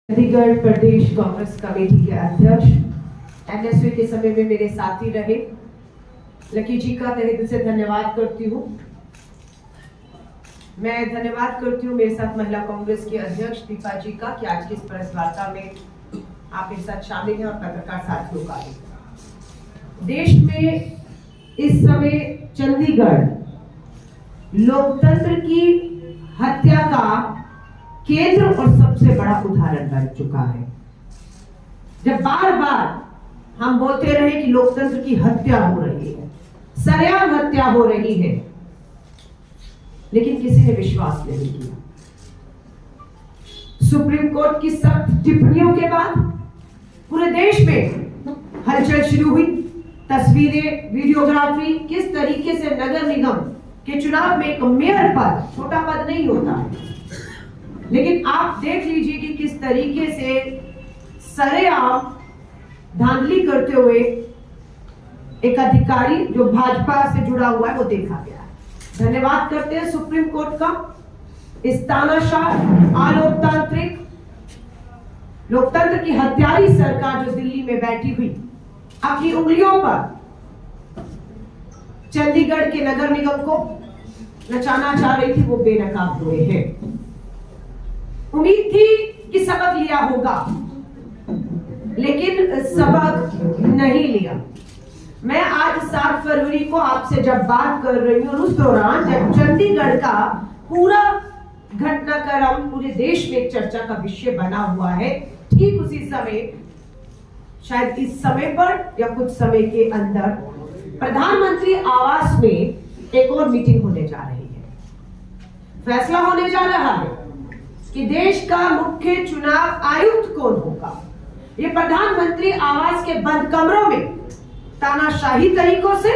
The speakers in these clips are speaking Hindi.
चंडीगढ़ प्रदेश कांग्रेस कमेटी के अध्यक्ष एनएसयू के समय में मेरे साथी रहे लकी जी का तहे दिल से धन्यवाद करती हूँ। मैं धन्यवाद करती हूँ मेरे साथ महिला कांग्रेस के अध्यक्ष दीपा जी का कि आज की इस प्रेस वार्ता में आप मेरे साथ शामिल हैं और पत्रकार साथियों का भी। देश में इस समय चंडीगढ़ लोकतंत्र की हत्या का केंद्र और सबसे बड़ा उदाहरण बन चुका है। जब बार बार हम बोलते रहे कि लोकतंत्र की हत्या हो रही है, सरेआम हत्या हो रही है, लेकिन किसी ने विश्वास नहीं किया। सुप्रीम कोर्ट की सख्त टिप्पणियों के बाद पूरे देश में हलचल शुरू हुई। तस्वीरें, वीडियोग्राफी, किस तरीके से नगर निगम के चुनाव में एक मेयर पद छोटा पद नहीं होता है, लेकिन आप देख लीजिए कि किस तरीके से सरेआम धांधली करते हुए एक अधिकारी जो भाजपा से जुड़ा हुआ है वो देखा गया है। धन्यवाद करते हैं सुप्रीम कोर्ट का। इस तानाशाह अलोकतांत्रिक लोकतंत्र की हत्यारी सरकार जो दिल्ली में बैठी हुई अपनी उंगलियों पर चंडीगढ़ के नगर निगम को नचाना चाह रही थी, वो बेनकाब हुए हैं। उम्मीद थी कि सबक लिया होगा, लेकिन सबक नहीं लिया। मैं आज 7 फरवरी को आपसे जब बात कर रही हूँ, उस दौरान जब चंडीगढ़ का पूरा घटनाक्रम पूरे देश में एक चर्चा का विषय बना हुआ है, ठीक उसी समय, शायद इस समय पर या कुछ समय के अंदर प्रधानमंत्री आवास में एक और मीटिंग होने जा रही है। फैसला होने जा रहा है कि देश का मुख्य चुनाव आयुक्त कौन होगा। ये प्रधानमंत्री आवास के बंद कमरों में तानाशाही तरीकों से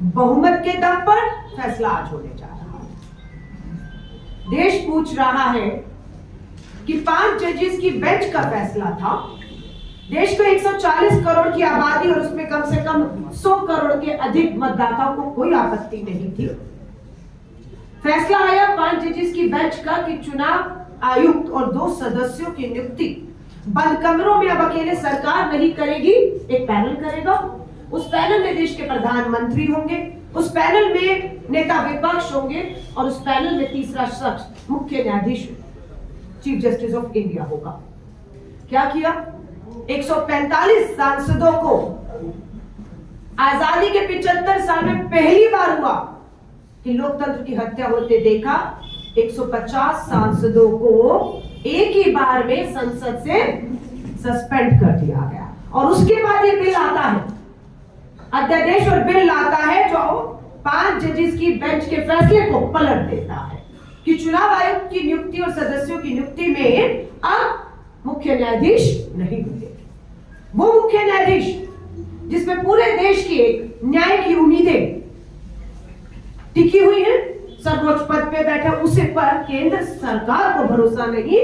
बहुमत के दम पर फैसला आज होने जा रहा है। देश पूछ रहा है कि 5 जजेस की बेंच का फैसला था। देश को 140 करोड़ की आबादी और उसमें कम से कम 100 करोड़ के अधिक मतदाताओं को कोई आपत्ति नहीं थी। फैसला आया 5 जजेस की बेंच का कि चुनाव आयुक्त और 2 सदस्यों की नियुक्ति बंद कमरों में अब अकेले सरकार नहीं करेगी, एक पैनल करेगा। उस पैनल में देश के प्रधानमंत्री होंगे, उस पैनल में नेता विपक्ष होंगे और उस पैनल में तीसरा शख्स मुख्य न्यायाधीश चीफ जस्टिस ऑफ इंडिया होगा। क्या किया? 145 सांसदों को आजादी के 75 साल में पहली बार हुआ कि लोकतंत्र की हत्या होते देखा। 150 सांसदों को एक ही बार में संसद से सस्पेंड कर दिया गया और उसके बाद ये बिल आता है, अध्यादेश और बिल आता है जो 5 जजेस की बेंच के फैसले को पलट देता है कि चुनाव आयुक्त की नियुक्ति और सदस्यों की नियुक्ति में अब मुख्य न्यायाधीश नहीं होंगे। वो मुख्य न्यायाधीश जिसमें पूरे देश की न्याय की उम्मीदें टिकी हुई है, सर्वोच्च पद पे बैठा, उसे पर केंद्र सरकार को भरोसा नहीं,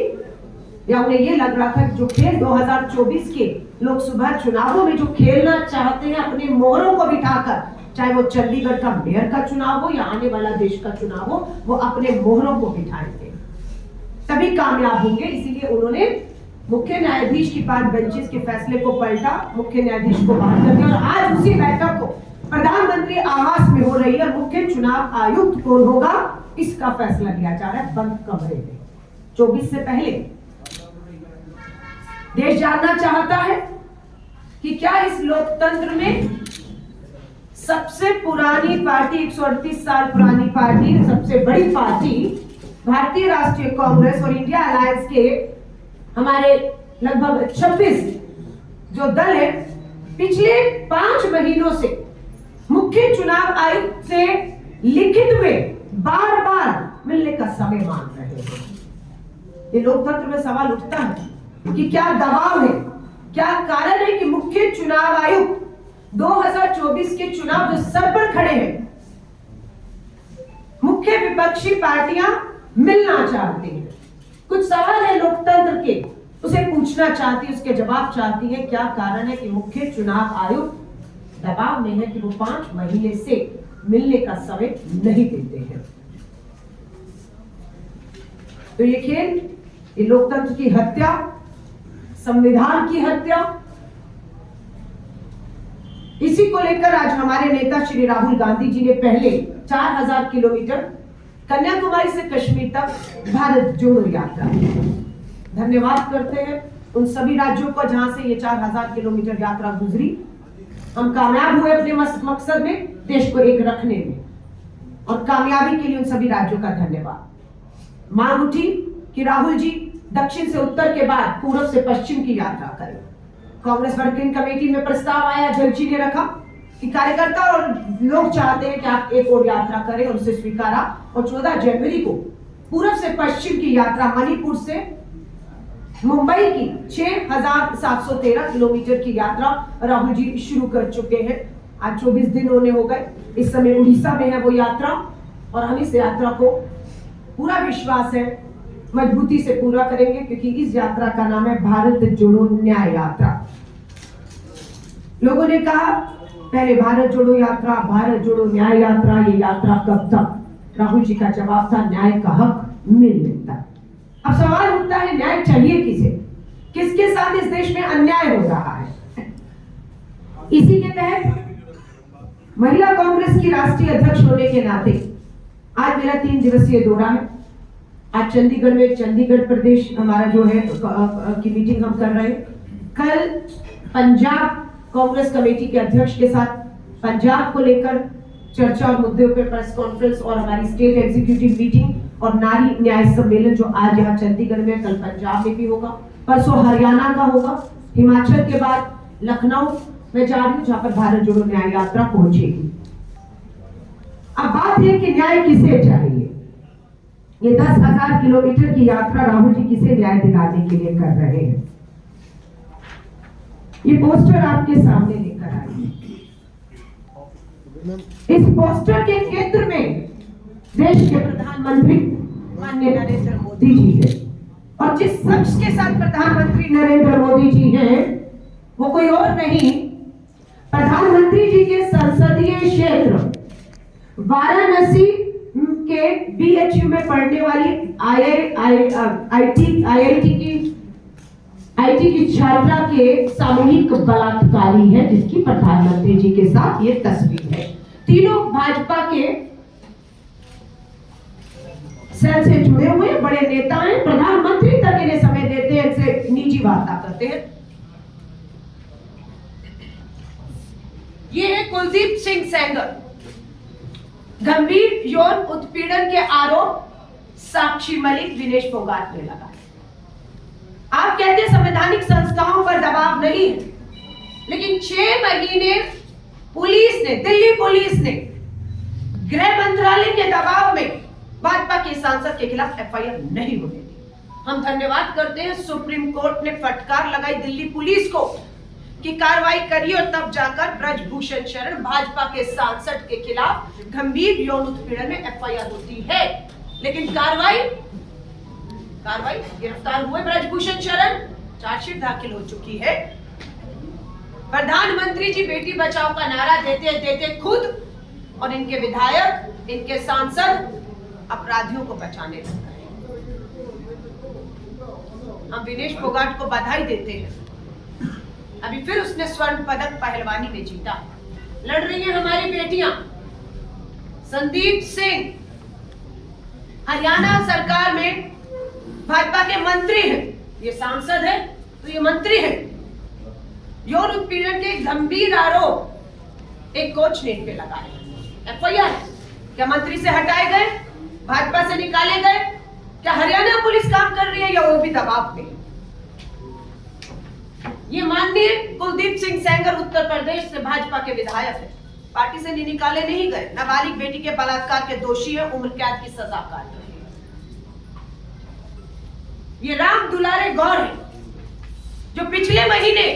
या उन्हें ये लग रहा था कि जो खेल 2024 के लोकसभा चुनावों में जो खेलना चाहते हैं अपने मोहरों को बिठाकर, चाहे वो चंडीगढ़ का मेयर का चुनाव हो या आने वाला देश का चुनाव हो, वो अपने मोहरों को बिठाएंगे तभी कामयाब होंगे। इसीलिए उन्होंने मुख्य न्यायाधीश की 5 बेंचेस के फैसले को पलटा, मुख्य न्यायाधीश को बाहर कर दिया और आज उसी बैठक को प्रधानमंत्री आवास में हो रही है। मुख्य चुनाव आयुक्त कौन होगा इसका फैसला लिया जा रहा है बंद कमरे में। 24 से पहले देश जानना चाहता है कि क्या इस लोकतंत्र में सबसे पुरानी पार्टी, 138 साल पुरानी पार्टी, सबसे बड़ी पार्टी भारतीय राष्ट्रीय कांग्रेस और इंडिया अलायंस के हमारे लगभग 26 जो दल है, पिछले 5 महीनों से मुख्य चुनाव आयुक्त से लिखित में बार बार मिलने का समय मांग रहे हैं। ये लोकतंत्र में सवाल उठता है कि क्या दबाव है, क्या कारण है कि मुख्य चुनाव आयुक्त 2024 के चुनाव जो सर पर खड़े हैं, मुख्य विपक्षी पार्टियां मिलना चाहती हैं। कुछ सवाल है लोकतंत्र के, उसे पूछना चाहती है, उसके जवाब चाहती है। क्या कारण है कि मुख्य चुनाव आयुक्त दबाव में है कि वो 5 महीने से मिलने का समय नहीं देते हैं। तो ये खेल, ये लोकतंत्र की हत्या संविधान की हत्या। इसी को लेकर आज हमारे नेता श्री राहुल गांधी जी ने पहले 4000 किलोमीटर कन्याकुमारी से कश्मीर तक भारत जोड़ो यात्रा। धन्यवाद करते हैं उन सभी राज्यों को जहां से ये 4000 किलोमीटर यात्रा गुजरी। हम कामयाब हुए अपने मकसद में, देश को एक रखने में, और कामयाबी के लिए उन सभी राज्यों का धन्यवाद। मांग उठी कि राहुल जी दक्षिण से उत्तर के बाद पूर्व से पश्चिम की यात्रा करें। कांग्रेस वर्किंग कमेटी में प्रस्ताव आया, अध्यक्ष जी ने रखा कि कार्यकर्ता और लोग चाहते हैं कि आप एक और यात्रा करें, और उसे स्वीकारा। और 14 जनवरी को पूर्व से पश्चिम की यात्रा मणिपुर से मुंबई की 6713 किलोमीटर की यात्रा राहुल जी शुरू कर चुके हैं। आज 24 दिन होने हो गए। इस समय उड़ीसा में है वो यात्रा, और हम इस यात्रा को पूरा विश्वास है मजबूती से पूरा करेंगे, क्योंकि इस यात्रा का नाम है भारत जोड़ो न्याय यात्रा। लोगों ने कहा पहले भारत जोड़ो यात्रा, भारत जोड़ो न्याय यात्रा, ये यात्रा कब तक? राहुल जी का जवाब था न्याय का हक मिलने तक। अब सवाल उठता है न्याय चाहिए किसे? किसके साथ इस देश में अन्याय हो रहा है? इसी के तहत महिला कांग्रेस की राष्ट्रीय अध्यक्ष होने के नाते आज मेरा 3 दिवसीय दौरा है। आज चंडीगढ़ में चंडीगढ़ प्रदेश हमारा जो है की मीटिंग हम कर रहे हैं। कल पंजाब कांग्रेस कमेटी के अध्यक्ष के साथ पंजाब को लेकर चर्चा और मुद्दों पर प्रेस कॉन्फ्रेंस, और हमारी स्टेट एग्जीक्यूटिव मीटिंग और नारी न्याय सम्मेलन जो आज यहाँ चंडीगढ़ में, कल पंजाब में भी होगा, परसों हरियाणा का होगा, हिमाचल के बाद लखनऊ में जा रही हूँ जहां पर भारत जोड़ो न्याय यात्रा पहुंचेगी। अब बात है कि न्याय किसे चाहिए? ये 10,000 किलोमीटर की यात्रा राहुल जी किसे न्याय दिलाने के लिए कर रहे हैं? ये पोस्टर आपके सामने लेकर आए। इस पोस्टर के केंद्र में देश के प्रधानमंत्री माननीय नरेंद्र मोदी जी है, और जिस शख्स के साथ प्रधानमंत्री नरेंद्र मोदी जी हैं वो कोई और नहीं, प्रधानमंत्री जी के संसदीय क्षेत्र वाराणसी के बीएचयू में पढ़ने वाली आईटी की छात्रा के सामूहिक बलात्कारी है, जिसकी प्रधानमंत्री जी के साथ ये तस्वीर है। तीनों भाजपा के सेल से जुड़े हुए बड़े नेता हैं, प्रधानमंत्री तक इन्हें समय देते हैं, इनसे निजी वार्ता करते हैं। ये है कुलदीप सिंह सेंगर। गंभीर यौन उत्पीड़न के आरोप साक्षी मलिक, विनेश फोगाट ने लगाए। आप कहते हैं संवैधानिक संस्थाओं पर दबाव नहीं है, लेकिन 6 महीने पुलिस ने, दिल्ली पुलिस ने गृह मंत्रालय के दबाव में भाजपा के सांसद के खिलाफ एफआईआर नहीं होने दी। हम धन्यवाद करते हैं सुप्रीम कोर्ट ने फटकार लगाई दिल्ली पुलिस को कि कार्रवाई करिए, और तब जाकर ब्रजभूषण शरण भाजपा के सांसद के खिलाफ गंभीर यौन उत्पीड़न में एफआईआर होती है। लेकिन कार्रवाई गिरफ्तार हुए ब्रजभूषण शरण, चार्जशीट दाखिल हो चुकी है। प्रधानमंत्री जी बेटी बचाओ का नारा देते खुद और इनके विधायक, इनके सांसद अपराधियों को बचाने लग गए। हम विनेश फोगाट को बधाई देते हैं, अभी फिर उसने स्वर्ण पदक पहलवानी में जीता। लड़ रही हैं हमारी बेटियां। संदीप सिंह हरियाणा सरकार में भाजपा के मंत्री हैं, ये सांसद है तो ये मंत्री है। यौन उत्पीड़न के गंभीर आरोप एक कोच ने इन पे लगाए। एफआईआर क्या मंत्री से हटाए गए, भाजपा से निकाले गए? क्या हरियाणा पुलिस काम कर रही है या वो भी दबाव में? ये माननीय कुलदीप सिंह सेंगर उत्तर प्रदेश से भाजपा के विधायक है, पार्टी से निकाले नहीं गए। नाबालिग बेटी के बलात्कार के दोषी है, उम्र कैद की सजा काट रहे हैं। ये राम दुलारे गौर है जो पिछले महीने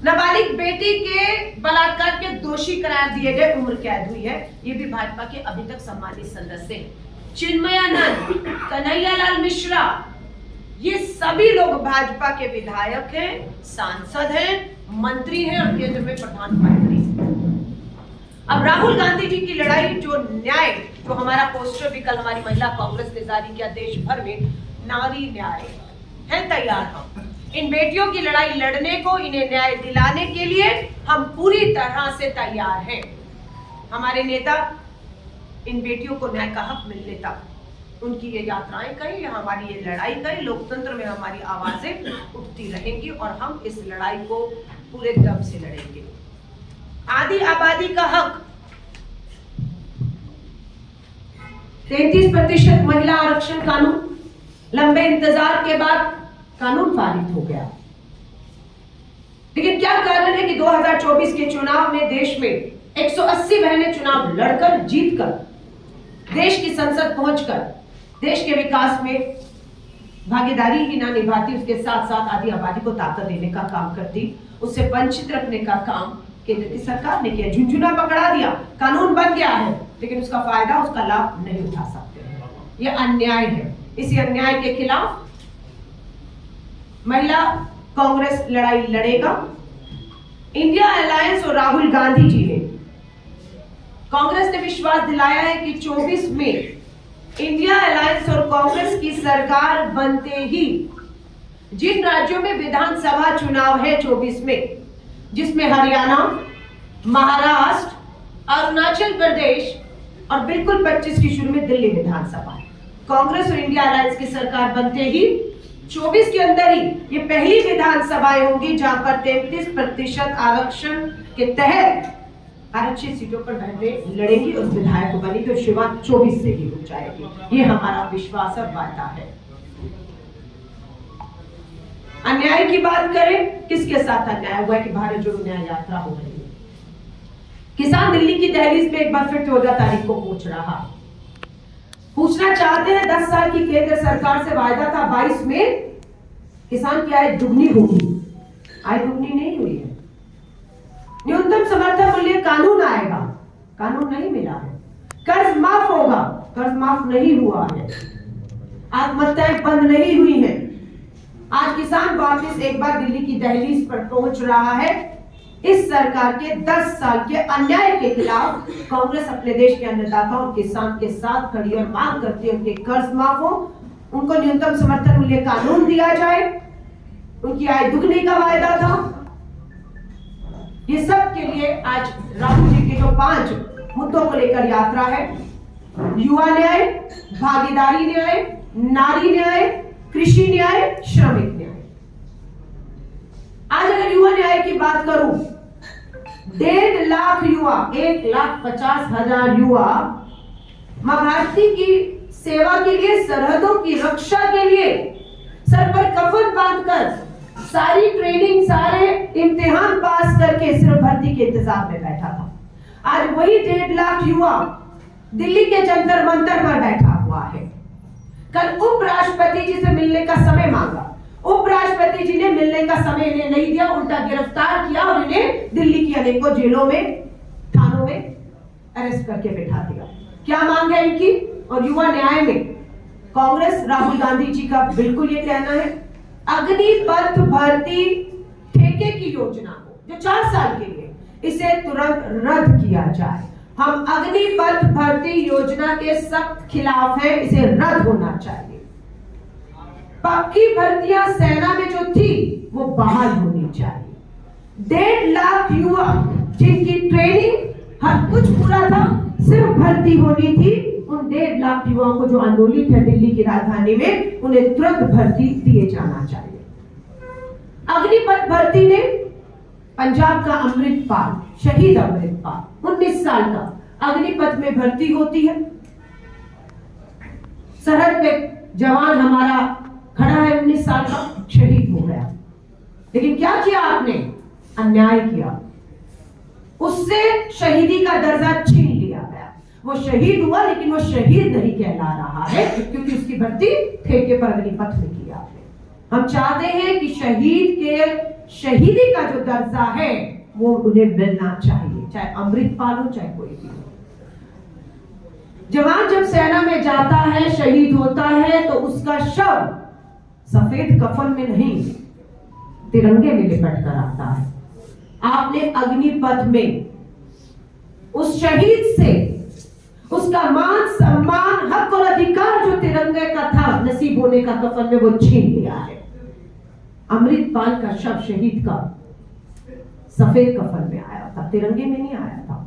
नाबालिग बेटी के बलात्कार के दोषी करार दिए गए, उम्र कैद हुई है। ये भी भाजपा के अभी तक सम्मानित सदस्य हैं। चिन्मयानंद, कन्हैयालाल मिश्रा, ये सभी लोग भाजपा के विधायक हैं, सांसद हैं, मंत्री हैं और केंद्र में प्रधानमंत्री। अब राहुल गांधी जी की लड़ाई जो न्याय, जो हमारा पोस्टर भी कल हमारी महिला कांग्रेस ने जारी किया देश भर में, नारी न्याय है तैयार हम। इन बेटियों की लड़ाई लड़ने को, इन्हें न्याय दिलाने के लिए हम पूरी तरह से तैयार हैं। हमारे नेता इन बेटियों को न्याय का हक मिलने तक उनकी ये यात्राएं करें, हमारी ये लड़ाई करें, लोकतंत्र में हमारी आवाजें उठती रहेंगी और हम इस लड़ाई को पूरे दम से लड़ेंगे। आदि आबादी का हक, 33% महिला आरक्षण कानून, लंबे इंतजार के बाद कानून पारित हो गया। लेकिन क्या कारण है कि 2024 के चुनाव में देश में 180 बहनें चुनाव लड़कर, जीतकर, देश की संसद पहुंचकर देश के विकास में भागीदारी ही ना निभाती, उसके साथ साथ आदि आबादी को ताकत देने का काम करती, उससे वंचित रखने का काम केंद्र की सरकार ने किया। झुंझुना पकड़ा दिया, कानून बन गया है, लेकिन उसका फायदा, उसका लाभ नहीं उठा सकते। यह अन्याय है। इसी अन्याय के खिलाफ महिला कांग्रेस लड़ाई लड़ेगा। इंडिया अलायंस और राहुल गांधी जी ने, कांग्रेस ने विश्वास दिलाया है कि 24 में इंडिया अलायंस और कांग्रेस की सरकार बनते ही जिन राज्यों में विधानसभा चुनाव है 24 में, जिसमें हरियाणा, महाराष्ट्र, अरुणाचल प्रदेश और बिल्कुल 25 की शुरू में दिल्ली विधानसभा है, कांग्रेस और इंडिया अलायंस की सरकार बनते ही 24 के अंदर ही ये पहली विधानसभाएं होंगी जहां पर 33% आरक्षण के तहत आरक्षित सीटों पर बहनें लड़ेंगी और विधायक बनेगी और शुरुआत 24 से ही हो जाएगी। ये हमारा विश्वास और वादा है। अन्याय की बात करें, किसके साथ अन्याय हुआ है कि भारत जोड़ो न्याय यात्रा हो रही है। किसान दिल्ली की दहलीज पे एक बार फिर 14 तारीख को पहुंच रहा, पूछना चाहते हैं 10 साल की केंद्र सरकार से वायदा था 22 में किसान की आय दुगनी होगी, आय दुगनी नहीं हुई है। न्यूनतम समर्थन मूल्य कानून आएगा, कानून नहीं मिला है। कर्ज माफ होगा, कर्ज माफ नहीं हुआ है। आत्महत्याएं बंद नहीं हुई है। आज किसान वापस एक बार दिल्ली की दहलीज पर पहुंच रहा है। इस सरकार के 10 साल के अन्याय के खिलाफ कांग्रेस अपने देश के अन्नदाता और किसान के साथ खड़ी और मांग करती है उनके कर्ज माफ हो, उनको न्यूनतम समर्थन मूल्य कानून दिया जाए, उनकी आय दुगने का वायदा था। ये सब के लिए आज राहुल जी के जो 5 मुद्दों को लेकर यात्रा है, युवा न्याय, भागीदारी न्याय, नारी न्याय, कृषि न्याय, श्रमिक न्याय। आज अगर युवा न्याय की बात करूं, 1.5 लाख युवा, 1,50,000 युवा मां भारती की सेवा के लिए, सरहदों की रक्षा के लिए सर पर कफन बांधकर सारी ट्रेनिंग, सारे इम्तिहान पास करके सिर्फ भर्ती के इंतजार में बैठा था। आज वही 1.5 लाख युवा दिल्ली के जंतर मंतर पर बैठा हुआ है। कल उपराष्ट्रपति जी से मिलने का समय मांगा, उपराष्ट्रपति जी ने मिलने का समय इन्हें नहीं दिया, उल्टा गिरफ्तार किया और इन्हें दिल्ली की अनेकों जेलों में, थानों में अरेस्ट करके बिठा दिया। क्या मांग है इनकी? और युवा न्याय में कांग्रेस, राहुल गांधी जी का बिल्कुल ये कहना है, अग्निपथ भर्ती ठेके की योजना को जो 4 साल के लिए, इसे तुरंत रद्द किया जाए। हम अग्निपथ भर्ती योजना के सख्त खिलाफ हैं, इसे रद्द होना चाहिए। पक्की भर्तियां सेना में जो थी वो बहाल होनी चाहिए। 1.5 लाख युवा जिनकी ट्रेनिंग हर कुछ पूरा था, सिर्फ भर्ती होनी थी, उन 1.5 लाख युवाओं को जो आंदोलित है दिल्ली की राजधानी में, उन्हें तुरंत भर्ती दिए जाना चाहिए। अग्निपथ भर्ती ने पंजाब का अमृतपाल, शहीद अमृतपाल 19 साल का अग्निपथ में भर्ती होती है। सरहद पे जवान हमारा खड़ा है, 19 साल का, शहीद हो गया। लेकिन क्या किया आपने? अन्याय किया, उससे शहीदी का दर्जा छीन लिया गया। वो शहीद हुआ लेकिन वो शहीद नहीं कहला रहा है, क्योंकि उसकी भर्ती ठेके पर अग्निपथ में की आपने। हम चाहते हैं कि शहीद के शहीदी का जो दर्जा है वो उन्हें मिलना चाहिए, चाहे अमृतपाल हो, चाहे कोई भी हो। जवान जब सेना में जाता है, शहीद होता है, तो उसका शव सफेद कफन में नहीं, तिरंगे में लिपट कर आता है। आपने अग्निपथ में उस शहीद से उसका मान, सम्मान, हक और अधिकार जो तिरंगे का था नसीब होने का कफन में, वो छीन लिया है। अमृतपाल का शव शहीद का सफेद कफन में आया था, तिरंगे में नहीं आया था।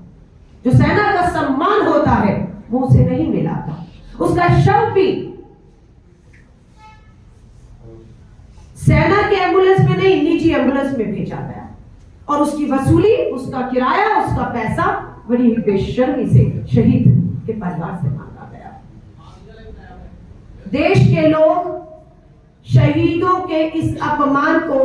जो सेना का सम्मान होता है वो उसे नहीं मिला था। उसका शव भी सेना के एम्बुलेंस में नहीं, निजी एम्बुलेंस में भेजा गया और उसकी वसूली, उसका किराया, उसका पैसा बड़ी ही बेशर्मी से शहीद के परिवार से मांगा गया। देश के लोग शहीदों के इस अपमान को,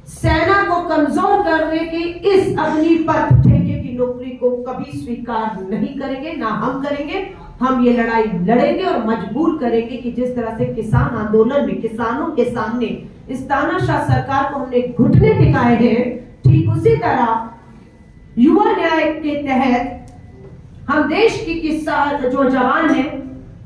सेना को कमजोर करने की इस अग्निपथ ठेके की नौकरी को कभी स्वीकार नहीं करेंगे, ना हम करेंगे। हम ये लड़ाई लड़ेंगे और मजबूर करेंगे कि जिस तरह से किसान आंदोलन में किसानों के सामने इस तानाशाह सरकार को हमने घुटने टिकाए हैं, ठीक उसी तरह युवा न्याय के तहत हम देश की किसान जो जवान हैं,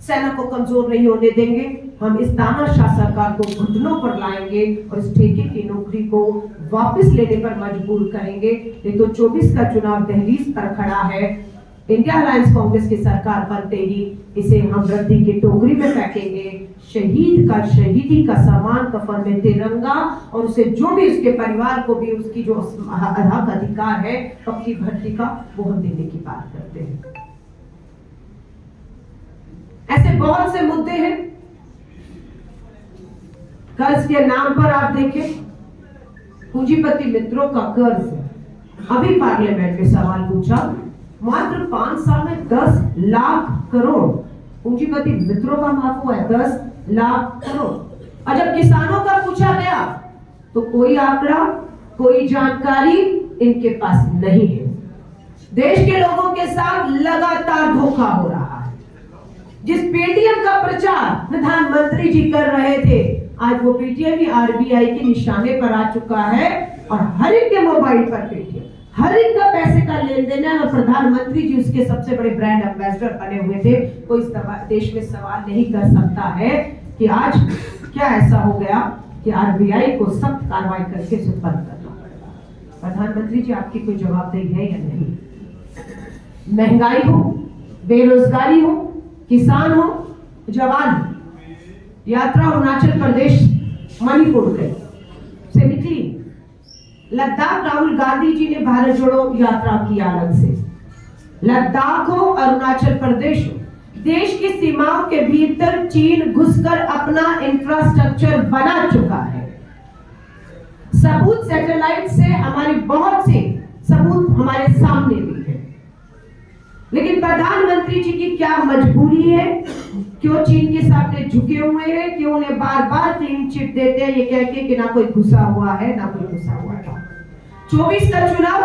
सेना को कमजोर नहीं होने देंगे। हम इस तानाशाह सरकार को घुटनों पर लाएंगे और इस ठेके की नौकरी को वापस लेने पर मजबूर करेंगे। ये तो 24 का चुनाव दहलीज पर खड़ा है। इंडिया अलायंस कांग्रेस की सरकार बनते ही इसे हम रद्दी की टोकरी में फेंकेंगे। शहीद का शहीदी का सम्मान, कफन में तिरंगा और उसे जो भी उसके परिवार को भी उसकी जो हक अधिकार है पक्की भर्ती का, वो हम देने की बात करते हैं। ऐसे बहुत से मुद्दे हैं। कर्ज के नाम पर आप देखें, पूंजीपति मित्रों का कर्ज। अभी पार्लियामेंट में सवाल पूछा, मात्र 5 साल में 10 लाख करोड़ पूंजीपति मित्रों का माफ हुआ है, 10 लाख करोड़। और जब किसानों का पूछा गया तो कोई आंकड़ा, कोई जानकारी इनके पास नहीं है। देश के लोगों के साथ लगातार धोखा हो रहा है। जिस पेटीएम का प्रचार प्रधानमंत्री जी कर रहे थे, आज वो पेटीएम ही आरबीआई के निशाने पर आ चुका है और हर एक के मोबाइल पर पेटीएम, हर एक का पैसे का लेन देन है और प्रधानमंत्री जी उसके सबसे बड़े ब्रांड एम्बेसडर बने हुए थे। कोई देश में सवाल नहीं कर सकता है कि आज क्या ऐसा हो गया कि आरबीआई को सख्त कार्रवाई करके इसे बंद करना पड़ेगा। प्रधानमंत्री जी, आपकी कोई जवाबदेही है या नहीं? महंगाई हो, बेरोजगारी हो, किसान हो, जवान, यात्रा अरुणाचल प्रदेश मणिपुर से निकली। लद्दाख राहुल गांधी जी ने भारत जोड़ो यात्रा की अलग से। लद्दाख हो, अरुणाचल प्रदेश हो, देश की सीमाओं के भीतर चीन घुसकर अपना इंफ्रास्ट्रक्चर बना चुका है। सबूत सैटेलाइट से हमारी बहुत से सबूत हमारे सामने भी है। लेकिन प्रधानमंत्री जी की क्या मजबूरी है? क्यों चीन के सामने झुके हुए हैं? क्यों उन्हें बार बार क्लीन चिट देते हैं ये कह के कि ना कोई घुसा हुआ है, ना कोई घुसा हुआ था। 24 का चुनाव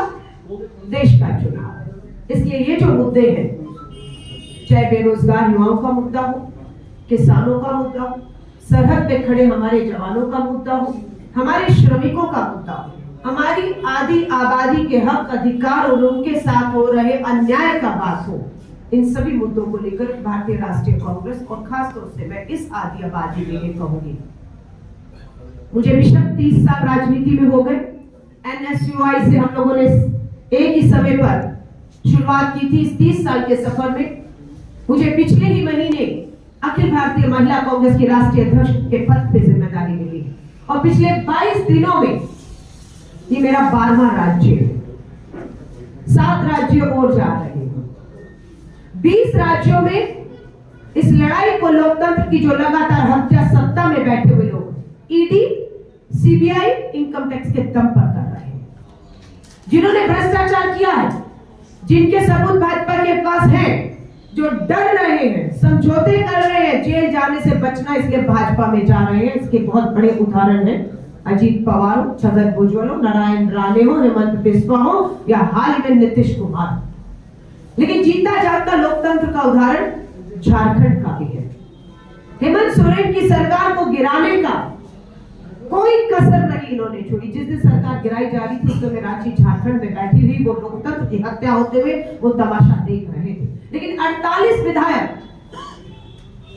देश का चुनाव है। इसलिए ये जो मुद्दे हैं, चाहे बेरोजगार युवाओं का मुद्दा हो, किसानों का मुद्दा हो, सरहद पे खड़े हमारे जवानों का मुद्दा हो, हमारे श्रमिकों का मुद्दा हो, हमारी आधी आबादी के हक अधिकार और उनके साथ हो रहे अन्याय का बात हो, इन सभी मुद्दों को लेकर भारतीय राष्ट्रीय कांग्रेस और खासतौर से मैं इस आधी आबादी के लिए कहूंगी, मुझे बेशक 30 साल राजनीति में हो गए। एनएसयूआई से हम लोगों ने एक ही समय पर शुरुआत की थी। इस 30 साल के सफर में मुझे पिछले ही महीने अखिल भारतीय महिला कांग्रेस की राष्ट्रीय अध्यक्ष के पद पे जिम्मेदारी मिली और पिछले 22 दिनों में ये मेरा 12वां राज्य है। 7 राज्य और जा रहे हैं। 20 राज्यों में इस लड़ाई को लोकतंत्र की जो लगातार हत्या सत्ता में बैठे हुए लोग, ईडी, सीबीआई, इनकम टैक्स के दम पर कर रहे हैं, जिन्होंने भ्रष्टाचार किया है, जिनके सबूत भाजपा के पास हैं, जो डर रहे हैं, समझौते कर रहे हैं, जेल जाने से बचना इसलिए भाजपा में जा रहे हैं। इसके बहुत बड़े उदाहरण हैं। अजीत पवार हो, छगन भुजबल हो, नारायण राणे हो, हेमंत बिस्वा हो या हाल ही में नीतीश कुमार। लेकिन जीता जागता लोकतंत्र का उदाहरण झारखंड का भी है। हेमंत सोरेन की सरकार को गिराने का कोई कसर नहीं इन्होंने छोड़ी। जिस दिन सरकार गिराई जा रही थी उस समय रांची झारखंड में बैठी हुई वो लोकतंत्र की हत्या होते हुए वो तमाशा देख रहे थे। लेकिन 48 विधायक,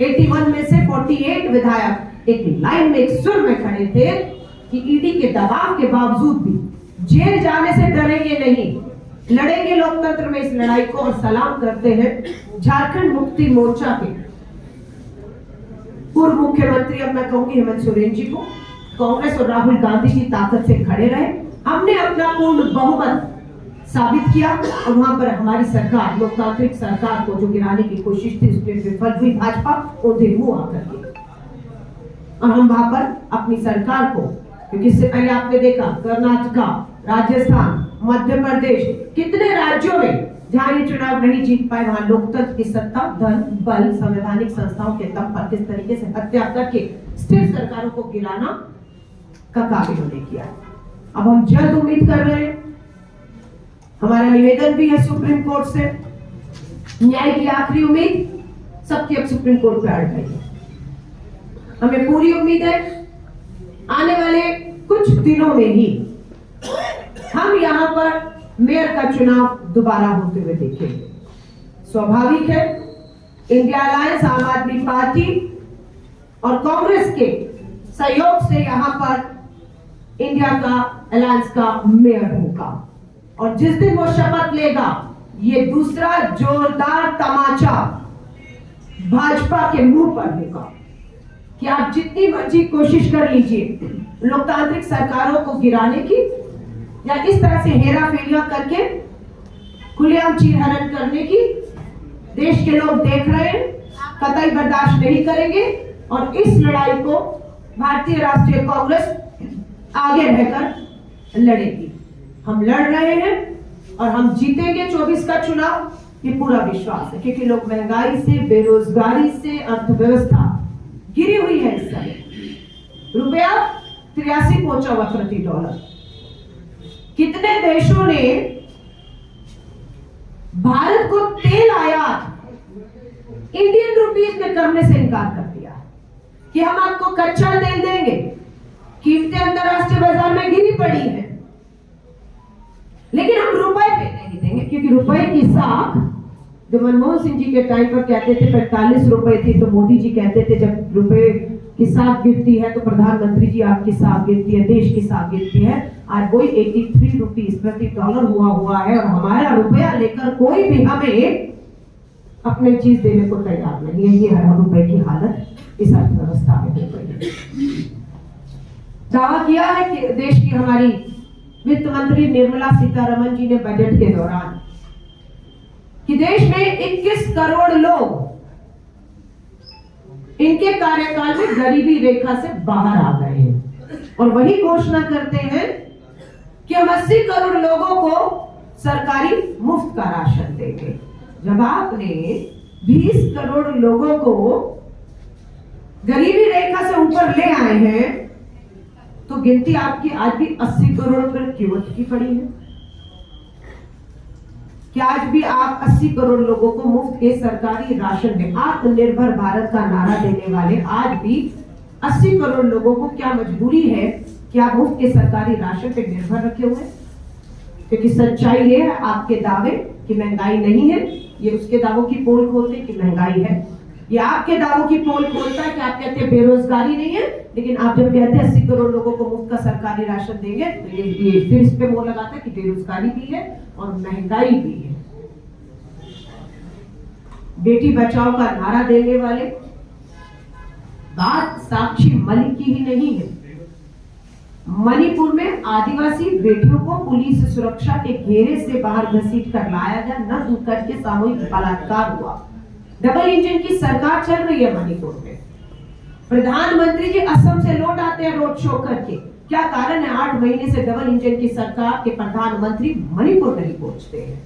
81 में से 48 विधायक एक लाइन में, एक सुर में खड़े थे कि ईडी के दबाव के बावजूद भी जेल जाने से डरेंगे नहीं, लड़ेंगे लोकतंत्र में इस लड़ाई को। और सलाम करते हैं झारखंड मुक्ति मोर्चा के पूर्व मुख्यमंत्री, अब मैं कहूंगी हेमंत सोरेन जी को, कांग्रेस और राहुल गांधी की ताकत से खड़े रहे। हमने अपना पूर्ण बहुमत साबित किया और वहां पर हमारी सरकार, लोकतांत्रिक सरकार को जो गिराने की कोशिश थी उसमें विफल हुई भाजपा ओंधे मुंह आकर के। और हम वहां पर अपनी सरकार को, क्योंकि इससे पहले आपने देखा कर्नाटका, राजस्थान, मध्य प्रदेश, कितने राज्यों में जहां ये चुनाव नहीं जीत पाए वहां लोकतंत्र की सत्ता, धन, बल, संवैधानिक संस्थाओं के दम पर किस तरीके से हत्या करके स्थिर सरकारों को गिराना का काम इन्होंने किया। अब हम जल्द उम्मीद कर रहे हैं, हमारा निवेदन भी है सुप्रीम कोर्ट से, न्याय की आखिरी उम्मीद सबकी अब सुप्रीम कोर्ट पे अड़ गई है। हमें पूरी उम्मीद है आने वाले कुछ दिनों में ही हम यहाँ पर मेयर का चुनाव दोबारा होते हुए देखेंगे। स्वाभाविक है, इंडिया अलायंस, आम आदमी पार्टी और कांग्रेस के सहयोग से यहाँ पर इंडिया का अलायंस का मेयर होगा और जिस दिन वो शपथ लेगा ये दूसरा जोरदार तमाचा भाजपा के मुंह पर होगा कि आप जितनी मर्जी कोशिश कर लीजिए लोकतांत्रिक सरकारों को गिराने की या इस तरह से हेरा फेरिया करके खुलेआम चीरहरण करने की, देश के लोग देख रहे हैं, कतई बर्दाश्त नहीं करेंगे और इस लड़ाई को भारतीय राष्ट्रीय कांग्रेस आगे रहकर लड़ेगी। हम लड़ रहे हैं और हम जीतेंगे 24 का चुनाव, ये पूरा विश्वास है, क्योंकि लोग महंगाई से, बेरोजगारी से, अर्थव्यवस्था गिरी हुई है। इस समय रुपया 83 पहुंचा हुआ प्रति डॉलर। कितने देशों ने भारत को तेल आयात इंडियन रुपीस में करने से इनकार कर दिया कि हम आपको कच्चा तेल देंगे, कीमतें अंतरराष्ट्रीय बाजार में गिरी पड़ी है, लेकिन हम रुपए पे नहीं देंगे, क्योंकि रुपए की साख जो मनमोहन सिंह जी के टाइम पर कहते थे 45 रुपए थी, तो मोदी जी कहते थे जब रुपए की साख गिरती है तो प्रधानमंत्री जी आपकी साख गिरती है, देश की साख गिरती है। आज वही 83 रुपीस प्रति डॉलर हुआ है और हमारा रुपया लेकर कोई भी हमें अपनी चीज देने को तैयार नहीं है। ये है रुपए की हालत इस अर्थव्यवस्था में हो गई। दावा किया है कि देश की हमारी वित्त मंत्री निर्मला सीतारमण जी ने बजट के दौरान कि देश में 21 करोड़ लोग इनके कार्यकाल में गरीबी रेखा से बाहर आ गए हैं और वही घोषणा करते हैं कि हम 80 करोड़ लोगों को सरकारी मुफ्त का राशन देंगे। जब आपने 20 करोड़ लोगों को गरीबी रेखा से ऊपर ले आए हैं तो गिनती आपकी आज भी 80 करोड़ पर क्यों अटकी पड़ी है? कि आज भी आप 80 करोड़ लोगों को मुफ्त के सरकारी राशन दें। आत्मनिर्भर भारत का नारा देने वाले आज भी 80 करोड़ लोगों को क्या मजबूरी है कि आप मुफ्त के सरकारी राशन पे निर्भर रखे हुए? क्योंकि सच्चाई ये है, आपके दावे कि महंगाई नहीं है, ये उसके दावों की पोल खोलते कि महंगाई है। ये आपके दावों की पोल खोलता है कि आप कहते हैं बेरोजगारी नहीं है, लेकिन आप जब कहते हैं 80 करोड़ लोगों को मुफ्त का सरकारी राशन देंगे तो ये फिर इस पे मोड़ लगाता है कि बेरोजगारी भी है और महंगाई भी है। बेटी बचाओ का नारा देने वाले, बात साक्षी मलिक की ही नहीं है। मणिपुर में आदिवासी बेटियों को पुलिस सुरक्षा के घेरे से बाहर घसीट कर लाया गया, नस्ल करके सामूहिक बलात्कार हुआ। डबल इंजन की सरकार चल रही है मणिपुर में। प्रधानमंत्री जी असम से लौट आते हैं रोड शो करके, क्या कारण है 8 महीने से डबल इंजन की सरकार के प्रधानमंत्री मणिपुर नहीं पहुंचते हैं?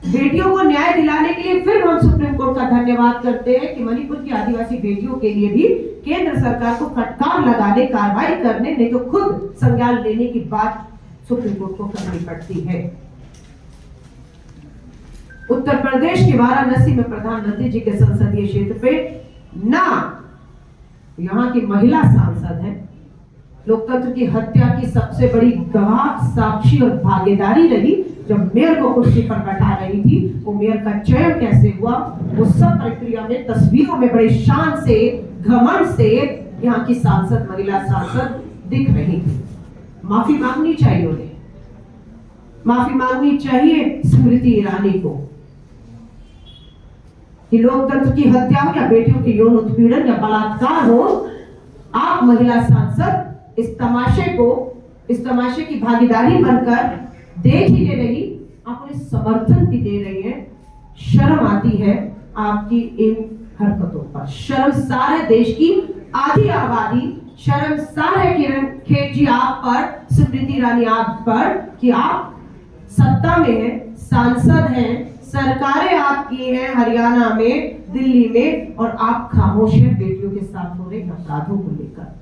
बेटियों को न्याय दिलाने के लिए फिर हम सुप्रीम कोर्ट का धन्यवाद करते हैं कि मणिपुर की आदिवासी बेटियों के लिए भी केंद्र सरकार को फटकार लगाने, कार्रवाई करने, नहीं तो खुद संज्ञान लेने की बात सुप्रीम कोर्ट को करनी पड़ती है। उत्तर प्रदेश के वाराणसी में प्रधानमंत्री जी के संसदीय क्षेत्र पे ना यहाँ की महिला सांसद है, लोकतंत्र की हत्या की सबसे बड़ी गवाह, साक्षी और भागीदारी रही। जब मेयर को कुर्सी पर बैठा रही थी, वो मेयर का चयन कैसे हुआ, वो सब प्रक्रिया में तस्वीरों में बड़े शान से, घमंड से यहाँ की सांसद, महिला सांसद दिख रही थी। माफी मांगनी चाहिए उन्हें, माफी मांगनी चाहिए स्मृति ईरानी को कि लोकतंत्र की हत्या हो या बेटियों के यौन उत्पीड़न या बलात्कार हो, आप महिला सांसद इस तमाशे की भागीदारी बनकर देख ही नहीं रही, आप उन्हें समर्थन भी दे रही हैं। शर्म आती है आपकी इन हरकतों पर। शर्मसार है देश की आधी आबादी, शर्मसार है किरण खेर जी आप पर, स्मृति ईरानी आप पर, कि आप सत्ता में हैं, सांसद हैं, सरकारें आपकी हैं हरियाणा में, दिल्ली में, और आप खामोश हैं बेटियों के साथ हो रहे अपराधों को लेकर।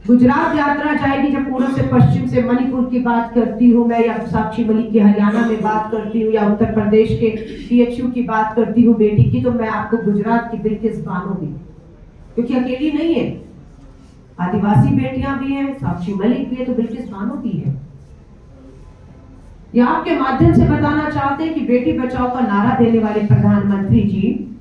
गुजरात यात्रा जाएगी जब पूर्व से पश्चिम से, मणिपुर की बात करती हूँ मैं, या साक्षी मलिक की हरियाणा में बात करती हूँ, या उत्तर प्रदेश के PHU की बात करती हूँ बेटी की, तो मैं आपको गुजरात की बिल्किस बानो भी, क्योंकि अकेली नहीं है, आदिवासी बेटियां भी हैं, साक्षी मलिक भी है, तो बिल्किस बानो भी है। ये आपके माध्यम से बताना चाहते हैं कि बेटी बचाओ का नारा देने वाले प्रधानमंत्री जी,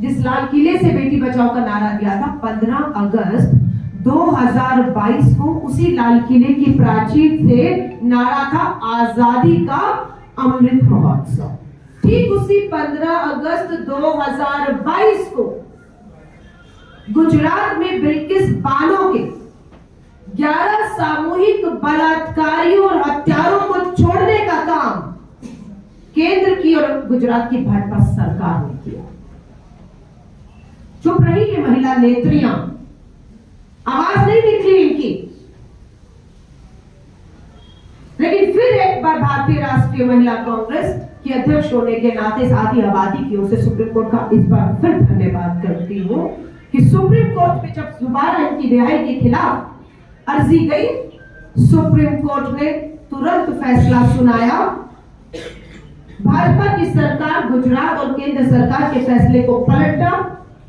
जिस लाल किले से बेटी बचाओ का नारा दिया था 15 अगस्त 2022 को, उसी लाल किले की प्राचीर से नारा था आजादी का अमृत महोत्सव। ठीक उसी 15 अगस्त 2022 को गुजरात में बिल्किस बानो के 11 सामूहिक बलात्कारियों और हत्यारों को छोड़ने का काम केंद्र की और गुजरात की भाजपा सरकार ने किया। चुप रही ये महिला नेत्रियां, आवाज नहीं निकली इनकी, लेकिन फिर एक बार भारतीय राष्ट्रीय महिला कांग्रेस की अध्यक्ष होने के नाते आधी आबादी की ओर से सुप्रीम कोर्ट का इस बार फिर धन्यवाद करती हूं कि सुप्रीम कोर्ट में जब दोबारा इनकी रिहाई के खिलाफ अर्जी गई, सुप्रीम कोर्ट ने तुरंत फैसला सुनाया। भाजपा की सरकार गुजरात और केंद्र सरकार के फैसले को पलटा,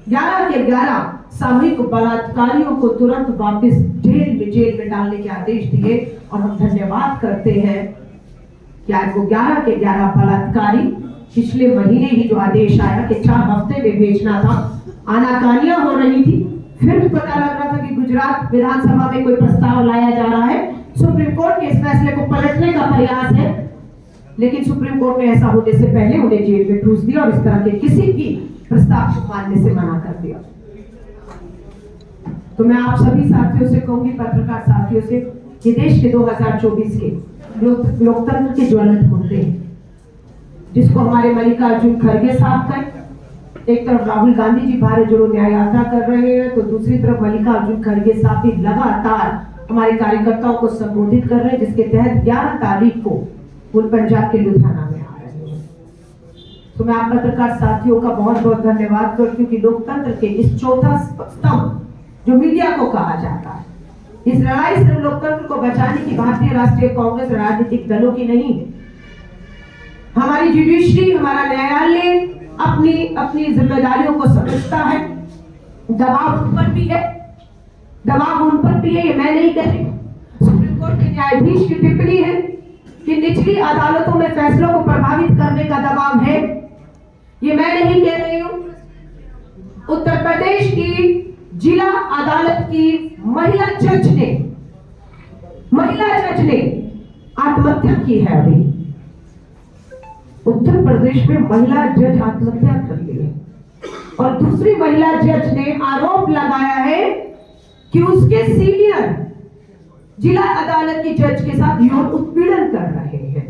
11 के 11 सामूहिक बलात्कारियों को तुरंत वापस जेल में डालने के आदेश दिए, और हम धन्यवाद करते हैं कि आज वो 11 के 11 बलात्कारी, पिछले महीने ही जो आदेश आया कि 4 हफ्ते में भेजना था, आनाकानियां हो रही थी, फिर भी पता लग रहा था कि गुजरात विधानसभा में कोई प्रस्ताव लाया जा रहा है, सुप्रीम कोर्ट के इस फैसले को पलटने का प्रयास है, लेकिन सुप्रीम कोर्ट ने ऐसा होने से पहले उन्हें जेल में ठूस दिया और इस तरह के किसी भी प्रस्ताव को मानने से मना कर दिया। तो मैं आप सभी साथियों से कहूंगी, पत्रकार साथियों से, कि देश के 2024 के लोकतंत्र के ज्वलंत मुद्दे, जिसको हमारे मल्लिकार्जुन खड़गे साहब का, एक तरफ राहुल गांधी जी भारत जोड़ो न्याय यात्रा कर रहे हैं, तो दूसरी तरफ मल्लिकार्जुन खड़गे साहब भी लगातार हमारे कार्यकर्ताओं को संबोधित कर रहे हैं, जिसके तहत 11 तारीख को वो पंजाब के लुधियाना में आ रहे हैं। तो मैं आप पत्रकार साथियों का बहुत बहुत धन्यवाद करती हूँ कि लोकतंत्र के इस चौथा स्तंभ जो मीडिया को कहा जाता है, इस लड़ाई से लोकतंत्र को बचाने की भारतीय राष्ट्रीय कांग्रेस राजनीतिक दलों की नहीं है। हमारी जुडिशरी, हमारा न्यायालय अपनी जिम्मेदारियों को समझता है। दबाव उन पर भी है, ये मैं नहीं कह रही। सुप्रीम कोर्ट के न्यायाधीश की टिप्पणी है कि निचली अदालतों में फैसलों को प्रभावित करने का दबाव है, ये मैं नहीं कह रही हूं। उत्तर प्रदेश की जिला अदालत की महिला जज ने आत्महत्या की है। अभी उत्तर प्रदेश में महिला जज आत्महत्या कर ली है, और दूसरी महिला जज ने आरोप लगाया है कि उसके सीनियर जिला अदालत की जज के साथ यौन उत्पीड़न कर रहे हैं।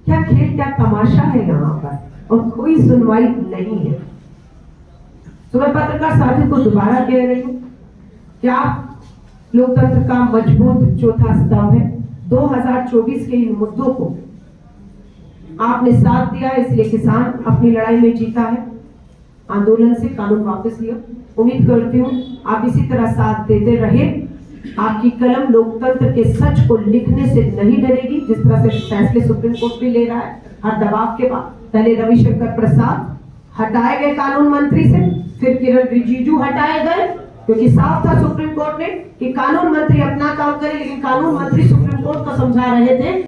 क्या खेल, क्या तमाशा है यहाँ पर, और कोई सुनवाई नहीं है। तो मैं पत्रकार साथियों को दोबारा कह रही हूँ कि आप लोकतंत्र का मजबूत चौथा स्तंभ है। 2024 के इन मुद्दों को आपने साथ दिया है, इसलिए किसान अपनी लड़ाई में जीता है, आंदोलन से कानून वापस लिया। उम्मीद करती हूँ आप इसी तरह साथ देते रहे। आपकी कलम लोकतंत्र के सच को लिखने से नहीं डरेगी, जिस तरह से फैसले सुप्रीम कोर्ट भी ले रहा है हर दबाव के बाद। पहले रविशंकर प्रसाद हटाए गए कानून मंत्री से, फिर किरण रिजिजू हटाए गए, क्योंकि साफ था सुप्रीम कोर्ट ने कि कानून मंत्री अपना काम करे, लेकिन कानून मंत्री सुप्रीम कोर्ट को समझा रहे थे